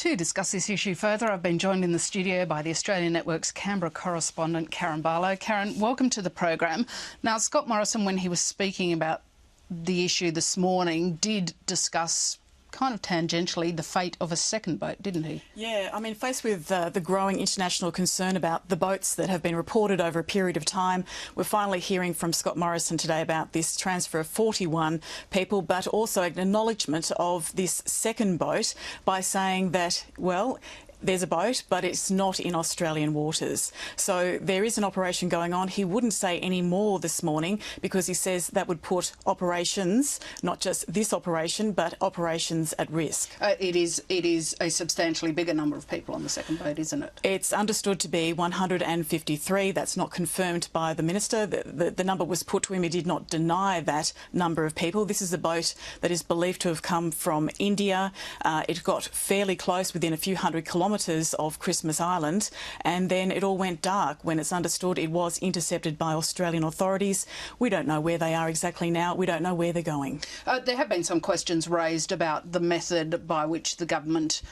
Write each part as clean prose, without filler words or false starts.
To discuss this issue further, I've been joined in the studio by the Australian Network's Canberra correspondent, Karen Barlow. Karen, welcome to the program. Now, Scott Morrison, when he was speaking about the issue this morning, did discuss kind of tangentially the fate of a second boat, didn't he? Yeah, I mean, faced with the growing international concern about the boats that have been reported over a period of time, we're finally hearing from Scott Morrison today about this transfer of 41 people, but also an acknowledgement of this second boat by saying that, well, there's a boat, but it's not in Australian waters. So there is an operation going on. He wouldn't say any more this morning because he says that would put operations, not just this operation, but operations at risk. It is a substantially bigger number of people on the second boat, isn't it? It's understood to be 153. That's not confirmed by the Minister. The number was put to him. He did not deny that number of people. This is a boat that is believed to have come from India. It got fairly close, within a few hundred kilometres of Christmas Island, and then it all went dark when it's understood it was intercepted by Australian authorities. We don't know where they are exactly now. We don't know where they're going. There have been some questions raised about the method by which the government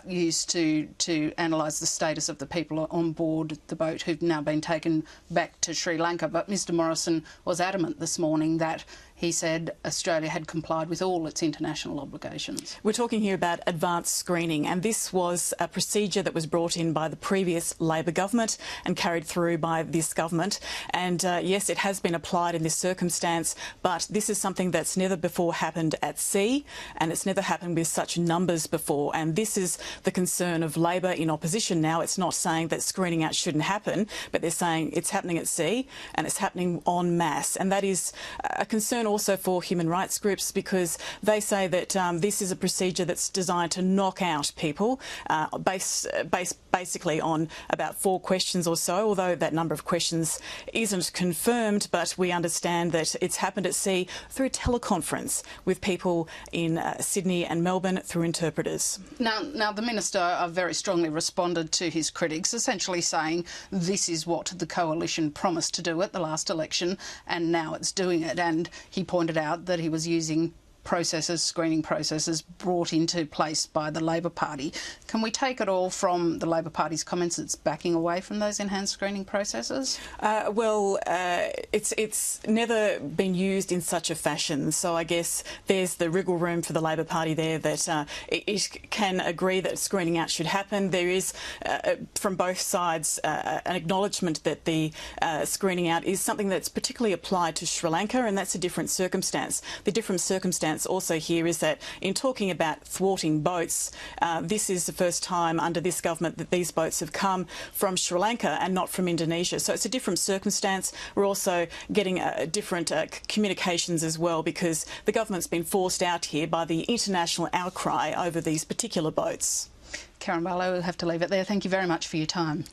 used to analyse the status of the people on board the boat who've now been taken back to Sri Lanka. But Mr Morrison was adamant this morning that he said Australia had complied with all its international obligations. We're talking here about advanced screening, and this was a procedure that was brought in by the previous Labor government and carried through by this government. And yes, it has been applied in this circumstance, but this is something that's never before happened at sea, and it's never happened with such numbers before. And this is the concern of Labor in opposition now. It's not saying that screening out shouldn't happen, but they're saying it's happening at sea and it's happening en masse. And that is a concern also for human rights groups, because they say that this is a procedure that's designed to knock out people based basically on about 4 questions or so, although that number of questions isn't confirmed. But we understand that it's happened at sea through teleconference with people in Sydney and Melbourne through interpreters. Now the Minister very strongly responded to his critics, essentially saying this is what the coalition promised to do at the last election and now it's doing it. And he pointed out that he was using screening processes brought into place by the Labor Party. Can we take it all from the Labor Party's comments it's backing away from those enhanced screening processes? It's never been used in such a fashion. So I guess there's the wriggle room for the Labor Party there that it can agree that screening out should happen. There is, from both sides, an acknowledgement that the screening out is something that's particularly applied to Sri Lanka, and that's a different circumstance. The different circumstance also here is that in talking about thwarting boats, this is the first time under this government that these boats have come from Sri Lanka and not from Indonesia. So it's a different circumstance. We're also getting different communications as well, because the government's been forced out here by the international outcry over these particular boats. Karen Barlow, we'll have to leave it there. Thank you very much for your time.